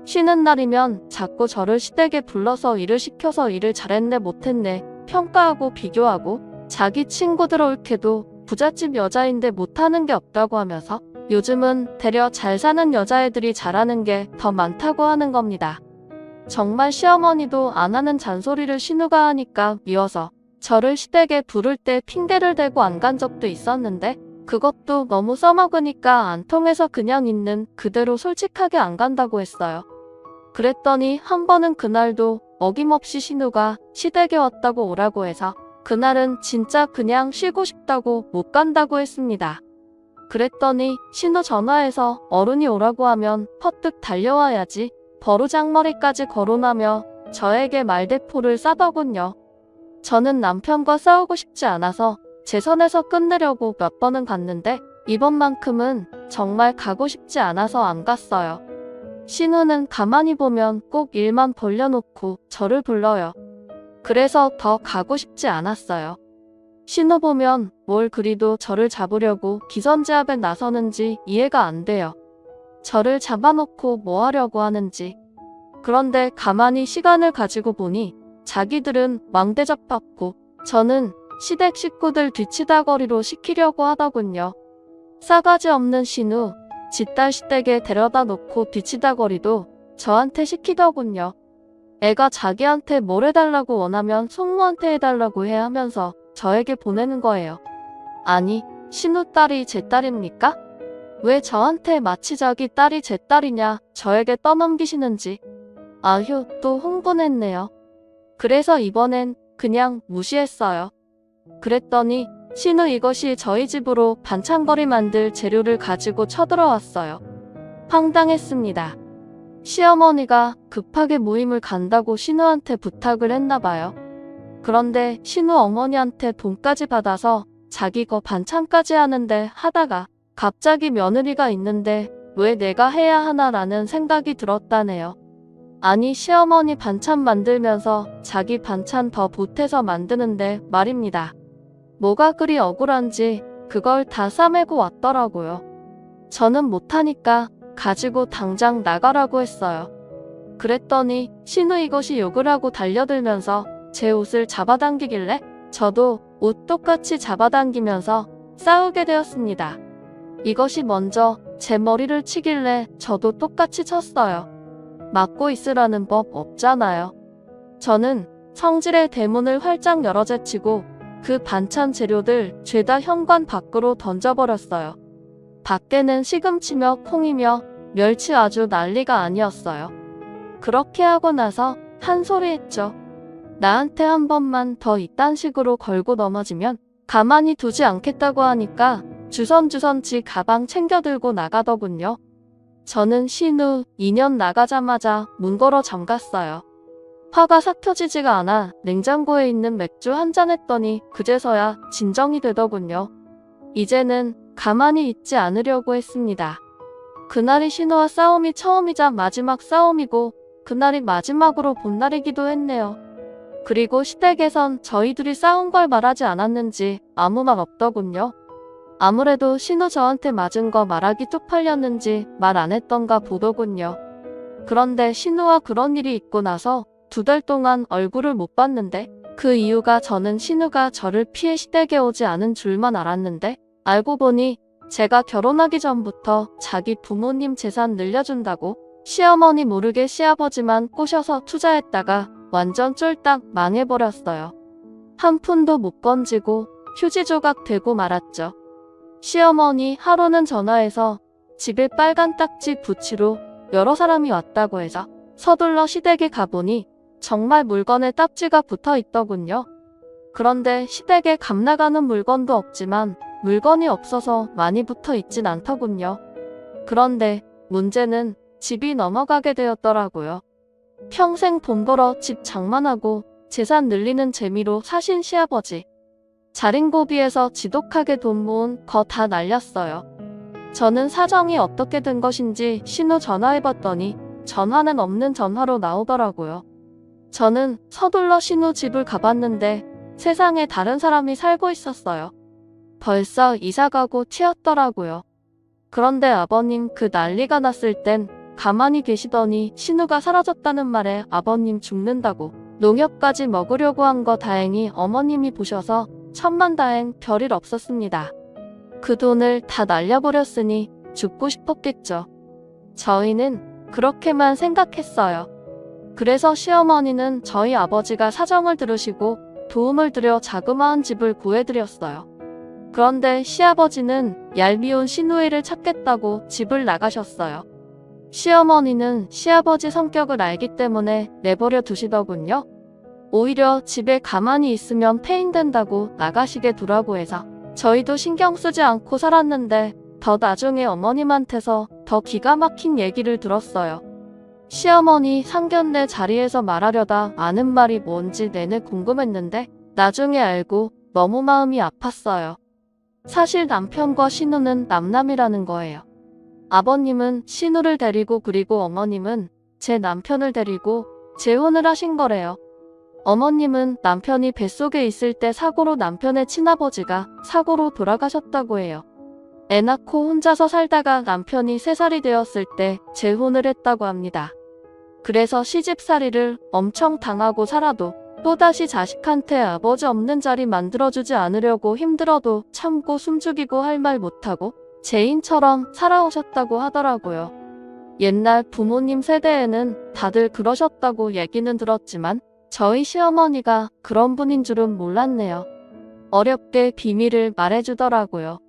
쉬는 날이면 자꾸 저를 시댁에 불러서 일을 시켜서 일을 잘했네 못했네 평가하고 비교하고 자기 친구들 옳게도 부잣집 여자인데 못하는 게 없다고 하면서 요즘은 되려 잘 사는 여자애들이 잘하는 게 더 많다고 하는 겁니다. 정말 시어머니도 안 하는 잔소리를 신우가 하니까 미워서 저를 시댁에 부를 때 핑계를 대고 안 간 적도 있었는데 그것도 너무 써먹으니까 안 통해서 그냥 있는 그대로 솔직하게 안 간다고 했어요. 그랬더니 한 번은 그날도 어김없이 신우가 시댁에 왔다고 오라고 해서 그날은 진짜 그냥 쉬고 싶다고 못 간다고 했습니다. 그랬더니 신우 전화해서 어른이 오라고 하면 퍼뜩 달려와야지 버르장머리까지 거론하며 저에게 말대포를 싸더군요. 저는 남편과 싸우고 싶지 않아서 제 선에서 끝내려고 몇 번은 갔는데 이번만큼은 정말 가고 싶지 않아서 안 갔어요. 신우는 가만히 보면 꼭 일만 벌려놓고 저를 불러요. 그래서 더 가고 싶지 않았어요. 신우 보면 뭘 그리도 저를 잡으려고 기선제압에 나서는지 이해가 안 돼요. 저를 잡아놓고 뭐 하려고 하는지. 그런데 가만히 시간을 가지고 보니 자기들은 왕대접 받고 저는 시댁 식구들 뒤치다거리로 시키려고 하더군요. 싸가지 없는 신우, 지 딸 시댁에 데려다 놓고 뒤치다거리도 저한테 시키더군요. 애가 자기한테 뭘 해달라고 원하면 손모한테 해달라고 해 하면서 저에게 보내는 거예요. 아니, 신우 딸이 제 딸입니까? 왜 저한테 마치 자기 딸이 제 딸이냐 저에게 떠넘기시는지. 아휴, 또 흥분했네요. 그래서 이번엔 그냥 무시했어요. 그랬더니 신우 이것이 저희 집으로 반찬거리 만들 재료를 가지고 쳐들어왔어요. 황당했습니다. 시어머니가 급하게 모임을 간다고 신우한테 부탁을 했나봐요. 그런데 신우 어머니한테 돈까지 받아서 자기 거 반찬까지 하는데 하다가 갑자기 며느리가 있는데 왜 내가 해야 하나라는 생각이 들었다네요. 아니 시어머니 반찬 만들면서 자기 반찬 더 보태서 만드는데 말입니다. 뭐가 그리 억울한지 그걸 다 싸매고 왔더라고요. 저는 못하니까 가지고 당장 나가라고 했어요. 그랬더니 신우 이것이 욕을 하고 달려들면서 제 옷을 잡아당기길래 저도 옷 똑같이 잡아당기면서 싸우게 되었습니다. 이것이 먼저 제 머리를 치길래 저도 똑같이 쳤어요. 맞고 있으라는 법 없잖아요. 저는 성질의 대문을 활짝 열어 제치고 그 반찬 재료들 죄다 현관 밖으로 던져버렸어요. 밖에는 시금치며 콩이며 멸치 아주 난리가 아니었어요. 그렇게 하고 나서 한 소리 했죠. 나한테 한 번만 더 이딴 식으로 걸고 넘어지면 가만히 두지 않겠다고 하니까 주섬주섬 지 가방 챙겨 들고 나가더군요. 저는 신우 2년 나가자마자 문 걸어 잠갔어요. 화가 삭혀지지가 않아 냉장고에 있는 맥주 한 잔 했더니 그제서야 진정이 되더군요. 이제는 가만히 있지 않으려고 했습니다. 그날이 신우와 싸움이 처음이자 마지막 싸움이고 그날이 마지막으로 본 날이기도 했네요. 그리고 시댁에선 저희 둘이 싸운 걸 말하지 않았는지 아무 말 없더군요. 아무래도 신우 저한테 맞은 거 말하기 쪽팔렸는지 말 안 했던가 보더군요. 그런데 신우와 그런 일이 있고 나서 2달 동안 얼굴을 못 봤는데 그 이유가 저는 신우가 저를 피해 시댁에 오지 않은 줄만 알았는데 알고 보니 제가 결혼하기 전부터 자기 부모님 재산 늘려준다고 시어머니 모르게 시아버지만 꼬셔서 투자했다가 완전 쫄딱 망해버렸어요. 한 푼도 못 건지고 휴지 조각 되고 말았죠. 시어머니 하루는 전화해서 집에 빨간 딱지 붙이로 여러 사람이 왔다고 해서 서둘러 시댁에 가보니 정말 물건에 딱지가 붙어 있더군요. 그런데 시댁에 값 나가는 물건도 없지만 물건이 없어서 많이 붙어 있진 않더군요. 그런데 문제는 집이 넘어가게 되었더라고요. 평생 돈 벌어 집 장만하고 재산 늘리는 재미로 사신 시아버지. 자린고비에서 지독하게 돈 모은 거 다 날렸어요. 저는 사정이 어떻게 된 것인지 신우 전화해봤더니 전화는 없는 전화로 나오더라고요. 저는 서둘러 신우 집을 가봤는데 세상에 다른 사람이 살고 있었어요. 벌써 이사가고 튀었더라고요. 그런데 아버님 그 난리가 났을 땐 가만히 계시더니 신우가 사라졌다는 말에 아버님 죽는다고 농협까지 먹으려고 한 거 다행히 어머님이 보셔서 천만다행 별일 없었습니다. 그 돈을 다 날려버렸으니 죽고 싶었겠죠. 저희는 그렇게만 생각했어요. 그래서 시어머니는 저희 아버지가 사정을 들으시고 도움을 드려 자그마한 집을 구해드렸어요. 그런데 시아버지는 얄미운 시누이를 찾겠다고 집을 나가셨어요. 시어머니는 시아버지 성격을 알기 때문에 내버려 두시더군요. 오히려 집에 가만히 있으면 폐인된다고 나가시게 두라고 해서 저희도 신경 쓰지 않고 살았는데 더 나중에 어머님한테서 더 기가 막힌 얘기를 들었어요. 시어머니 상견례 자리에서 말하려다 아는 말이 뭔지 내내 궁금했는데 나중에 알고 너무 마음이 아팠어요. 사실 남편과 신우는 남남이라는 거예요. 아버님은 신우를 데리고 그리고 어머님은 제 남편을 데리고 재혼을 하신 거래요. 어머님은 남편이 뱃속에 있을 때 사고로 남편의 친아버지가 사고로 돌아가셨다고 해요. 애 낳고 혼자서 살다가 남편이 3살이 되었을 때 재혼을 했다고 합니다. 그래서 시집살이를 엄청 당하고 살아도 또다시 자식한테 아버지 없는 자리 만들어주지 않으려고 힘들어도 참고 숨죽이고 할 말 못하고 죄인처럼 살아오셨다고 하더라고요. 옛날 부모님 세대에는 다들 그러셨다고 얘기는 들었지만 저희 시어머니가 그런 분인 줄은 몰랐네요. 어렵게 비밀을 말해주더라고요.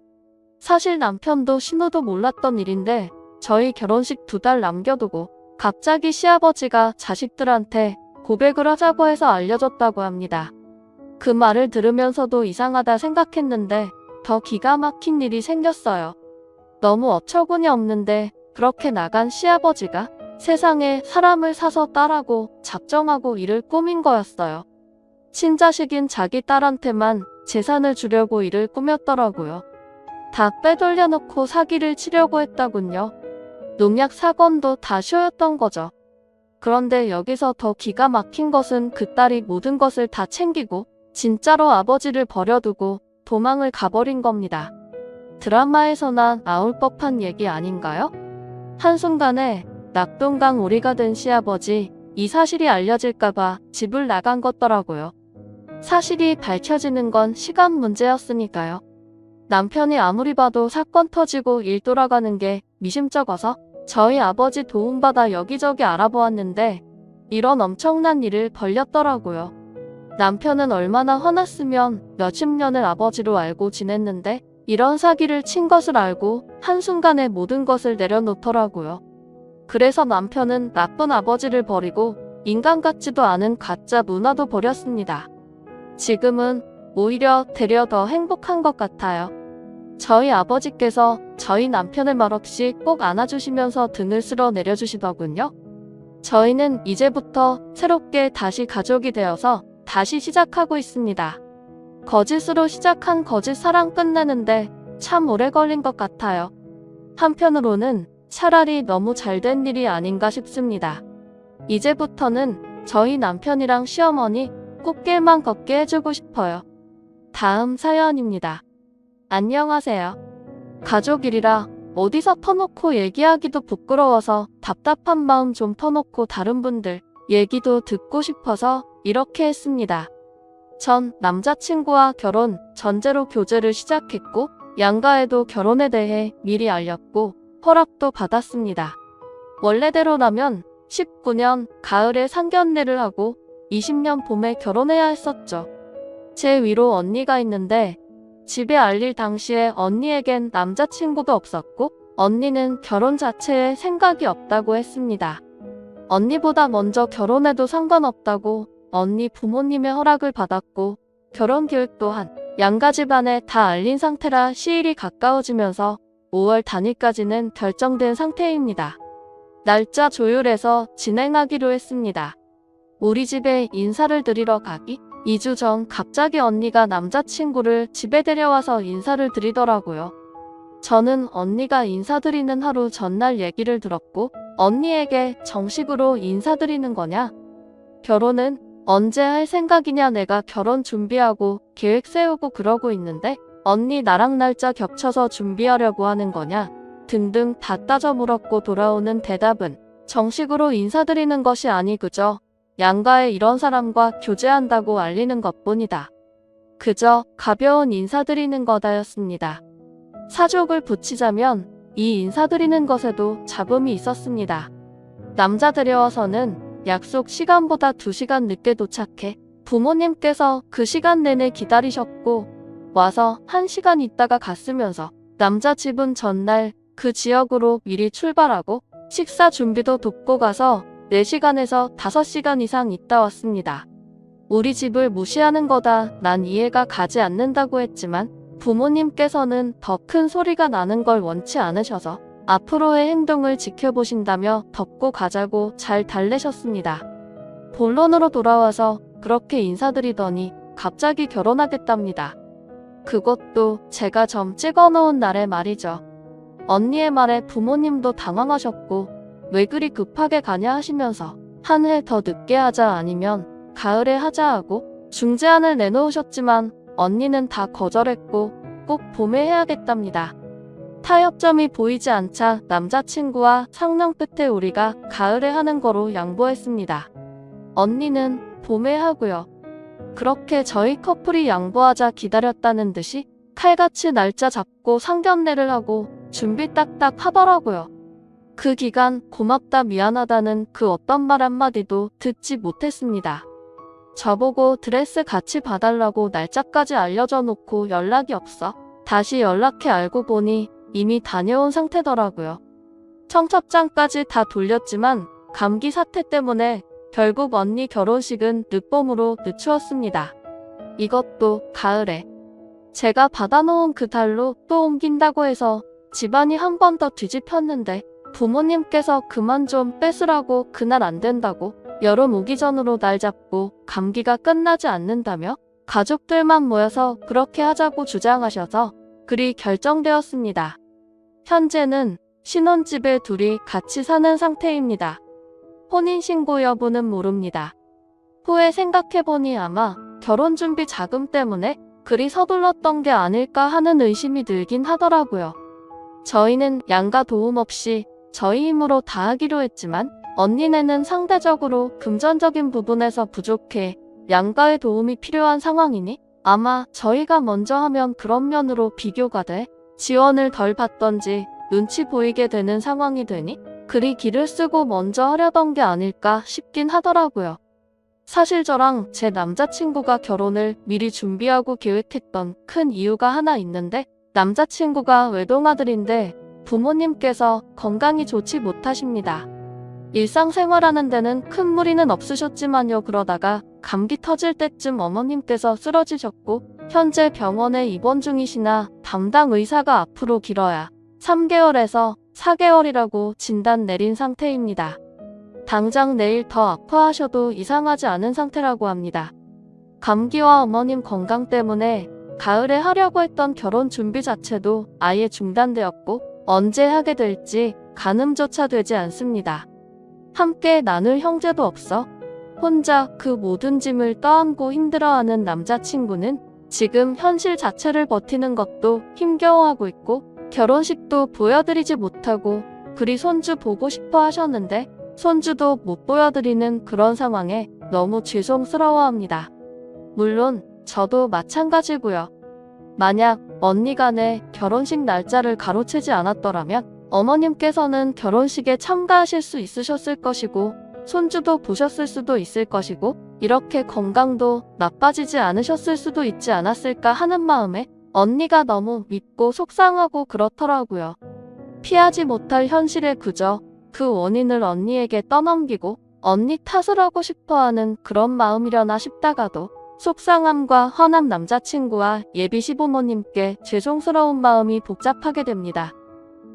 사실 남편도 신우도 몰랐던 일인데 저희 결혼식 2달 남겨두고 갑자기 시아버지가 자식들한테 고백을 하자고 해서 알려줬다고 합니다. 그 말을 들으면서도 이상하다 생각했는데 더 기가 막힌 일이 생겼어요. 너무 어처구니 없는데 그렇게 나간 시아버지가 세상에 사람을 사서 딸하고 작정하고 일을 꾸민 거였어요. 친자식인 자기 딸한테만 재산을 주려고 일을 꾸몄더라고요. 다 빼돌려놓고 사기를 치려고 했다군요. 농약 사건도 다 쇼였던 거죠. 그런데 여기서 더 기가 막힌 것은 그 딸이 모든 것을 다 챙기고 진짜로 아버지를 버려두고 도망을 가버린 겁니다. 드라마에서나 나올 법한 얘기 아닌가요? 한순간에 낙동강오리가 된 시아버지, 이 사실이 알려질까봐 집을 나간 것더라고요. 사실이 밝혀지는 건 시간 문제였으니까요. 남편이 아무리 봐도 사건 터지고 일 돌아가는 게 미심쩍어서 저희 아버지 도움받아 여기저기 알아보았는데 이런 엄청난 일을 벌였더라고요. 남편은 얼마나 화났으면 몇십 년을 아버지로 알고 지냈는데 이런 사기를 친 것을 알고 한순간에 모든 것을 내려놓더라고요. 그래서 남편은 나쁜 아버지를 버리고 인간 같지도 않은 가짜 누나도 버렸습니다. 지금은 오히려 되려 더 행복한 것 같아요. 저희 아버지께서 저희 남편을 말없이 꼭 안아주시면서 등을 쓸어 내려주시더군요. 저희는 이제부터 새롭게 다시 가족이 되어서 다시 시작하고 있습니다. 거짓으로 시작한 거짓 사랑 끝내는데 참 오래 걸린 것 같아요. 한편으로는 차라리 너무 잘된 일이 아닌가 싶습니다. 이제부터는 저희 남편이랑 시어머니 꽃길만 걷게 해주고 싶어요. 다음 사연입니다. 안녕하세요. 가족일이라 어디서 터놓고 얘기하기도 부끄러워서 답답한 마음 좀 터놓고 다른 분들 얘기도 듣고 싶어서 이렇게 했습니다. 전 남자친구와 결혼 전제로 교제를 시작했고 양가에도 결혼에 대해 미리 알렸고 허락도 받았습니다. 원래대로라면 19년 가을에 상견례를 하고 20년 봄에 결혼해야 했었죠. 제 위로 언니가 있는데 집에 알릴 당시에 언니에겐 남자친구도 없었고 언니는 결혼 자체에 생각이 없다고 했습니다. 언니보다 먼저 결혼해도 상관없다고 언니 부모님의 허락을 받았고 결혼 계획 또한 양가 집안에 다 알린 상태라 시일이 가까워지면서 5월 단위까지는 결정된 상태입니다. 날짜 조율해서 진행하기로 했습니다. 우리 집에 인사를 드리러 가기 2주 전 갑자기 언니가 남자친구를 집에 데려와서 인사를 드리더라고요. 저는 언니가 인사드리는 하루 전날 얘기를 들었고 언니에게 정식으로 인사드리는 거냐? 결혼은 언제 할 생각이냐? 내가 결혼 준비하고 계획 세우고 그러고 있는데 언니 나랑 날짜 겹쳐서 준비하려고 하는 거냐? 등등 다 따져 물었고 돌아오는 대답은 정식으로 인사드리는 것이 아니 그저 양가에 이런 사람과 교제한다고 알리는 것뿐이다. 그저 가벼운 인사드리는 거다였습니다. 사족을 붙이자면 이 인사드리는 것에도 잡음이 있었습니다. 남자 데려와서는 약속 시간보다 2시간 늦게 도착해 부모님께서 그 시간 내내 기다리셨고 와서 1시간 있다가 갔으면서 남자 집은 전날 그 지역으로 미리 출발하고 식사 준비도 돕고 가서 4시간에서 5시간 이상 있다 왔습니다. 우리 집을 무시하는 거다 난 이해가 가지 않는다고 했지만 부모님께서는 더 큰 소리가 나는 걸 원치 않으셔서 앞으로의 행동을 지켜보신다며 덮고 가자고 잘 달래셨습니다. 본론으로 돌아와서 그렇게 인사드리더니 갑자기 결혼하겠답니다. 그것도 제가 점 찍어놓은 날에 말이죠. 언니의 말에 부모님도 당황하셨고 왜 그리 급하게 가냐 하시면서 한 해 더 늦게 하자 아니면 가을에 하자 하고 중재안을 내놓으셨지만 언니는 다 거절했고 꼭 봄에 해야겠답니다. 타협점이 보이지 않자 남자친구와 상명 끝에 우리가 가을에 하는 거로 양보했습니다. 언니는 봄에 하고요. 그렇게 저희 커플이 양보하자 기다렸다는 듯이 칼같이 날짜 잡고 상견례를 하고 준비 딱딱 하더라고요. 그 기간 고맙다 미안하다는 그 어떤 말 한마디도 듣지 못했습니다. 저보고 드레스 같이 봐달라고 날짜까지 알려줘 놓고 연락이 없어 다시 연락해 알고 보니 이미 다녀온 상태더라고요. 청첩장까지 다 돌렸지만 감기 사태 때문에 결국 언니 결혼식은 늦봄으로 늦추었습니다. 이것도 가을에 제가 받아놓은 그 달로 또 옮긴다고 해서 집안이 한 번 더 뒤집혔는데 부모님께서 그만 좀 뺏으라고 그날 안 된다고 여름 오기 전으로 날 잡고 감기가 끝나지 않는다며 가족들만 모여서 그렇게 하자고 주장하셔서 그리 결정되었습니다. 현재는 신혼집에 둘이 같이 사는 상태입니다. 혼인신고 여부는 모릅니다. 후에 생각해보니 아마 결혼준비 자금 때문에 그리 서둘렀던 게 아닐까 하는 의심이 들긴 하더라고요. 저희는 양가 도움 없이 저희 힘으로 다 하기로 했지만 언니네는 상대적으로 금전적인 부분에서 부족해 양가의 도움이 필요한 상황이니 아마 저희가 먼저 하면 그런 면으로 비교가 돼 지원을 덜 받던지 눈치 보이게 되는 상황이 되니 그리 기를 쓰고 먼저 하려던 게 아닐까 싶긴 하더라고요. 사실 저랑 제 남자친구가 결혼을 미리 준비하고 계획했던 큰 이유가 하나 있는데 남자친구가 외동아들인데 부모님께서 건강이 좋지 못하십니다. 일상생활하는 데는 큰 무리는 없으셨지만요. 그러다가 감기 터질 때쯤 어머님께서 쓰러지셨고 현재 병원에 입원 중이시나 담당 의사가 앞으로 길어야 3개월에서 4개월이라고 진단 내린 상태입니다. 당장 내일 더 아파하셔도 이상하지 않은 상태라고 합니다. 감기와 어머님 건강 때문에 가을에 하려고 했던 결혼 준비 자체도 아예 중단되었고 언제 하게 될지 가늠조차 되지 않습니다. 함께 나눌 형제도 없어 혼자 그 모든 짐을 떠안고 힘들어하는 남자친구는 지금 현실 자체를 버티는 것도 힘겨워하고 있고 결혼식도 보여드리지 못하고 그리 손주 보고 싶어 하셨는데 손주도 못 보여드리는 그런 상황에 너무 죄송스러워합니다. 물론 저도 마찬가지고요. 만약 언니가 내 결혼식 날짜를 가로채지 않았더라면 어머님께서는 결혼식에 참가하실 수 있으셨을 것이고 손주도 보셨을 수도 있을 것이고 이렇게 건강도 나빠지지 않으셨을 수도 있지 않았을까 하는 마음에 언니가 너무 밉고 속상하고 그렇더라고요. 피하지 못할 현실에 그저 그 원인을 언니에게 떠넘기고 언니 탓을 하고 싶어하는 그런 마음이려나 싶다가도 속상함과 화난 남자친구와 예비 시부모님께 죄송스러운 마음이 복잡하게 됩니다.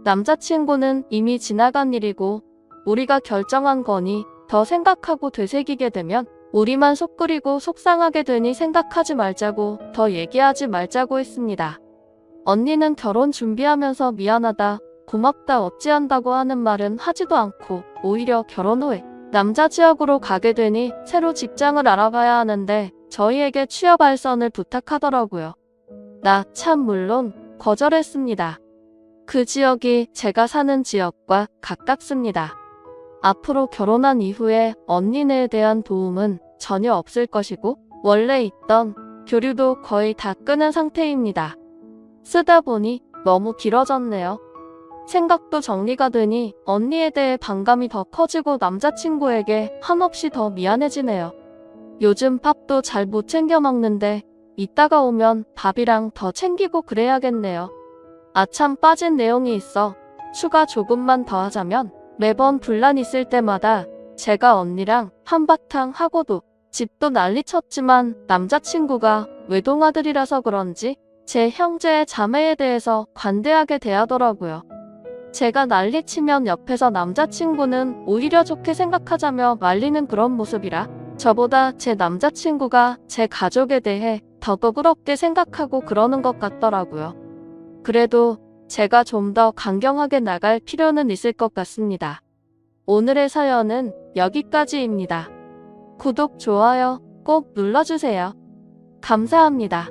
남자친구는 이미 지나간 일이고 우리가 결정한 거니 더 생각하고 되새기게 되면 우리만 속 끓이고 속상하게 되니 생각하지 말자고 더 얘기하지 말자고 했습니다. 언니는 결혼 준비하면서 미안하다, 고맙다 어찌한다고 하는 말은 하지도 않고 오히려 결혼 후에 남자 지역으로 가게 되니 새로 직장을 알아봐야 하는데 저희에게 취업 알선을 부탁하더라고요. 나 참 물론 거절했습니다. 그 지역이 제가 사는 지역과 가깝습니다. 앞으로 결혼한 이후에 언니네에 대한 도움은 전혀 없을 것이고 원래 있던 교류도 거의 다 끊은 상태입니다. 쓰다 보니 너무 길어졌네요. 생각도 정리가 되니 언니에 대해 반감이 더 커지고 남자친구에게 한없이 더 미안해지네요. 요즘 밥도 잘 못 챙겨 먹는데 이따가 오면 밥이랑 더 챙기고 그래야겠네요. 아참 빠진 내용이 있어 추가 조금만 더 하자면 매번 분란 있을 때마다 제가 언니랑 한바탕 하고도 집도 난리쳤지만 남자친구가 외동아들이라서 그런지 제 형제 자매에 대해서 관대하게 대하더라고요. 제가 난리치면 옆에서 남자친구는 오히려 좋게 생각하자며 말리는 그런 모습이라 저보다 제 남자친구가 제 가족에 대해 더 부끄럽게 생각하고 그러는 것 같더라고요. 그래도 제가 좀 더 강경하게 나갈 필요는 있을 것 같습니다. 오늘의 사연은 여기까지입니다. 구독, 좋아요 꼭 눌러주세요. 감사합니다.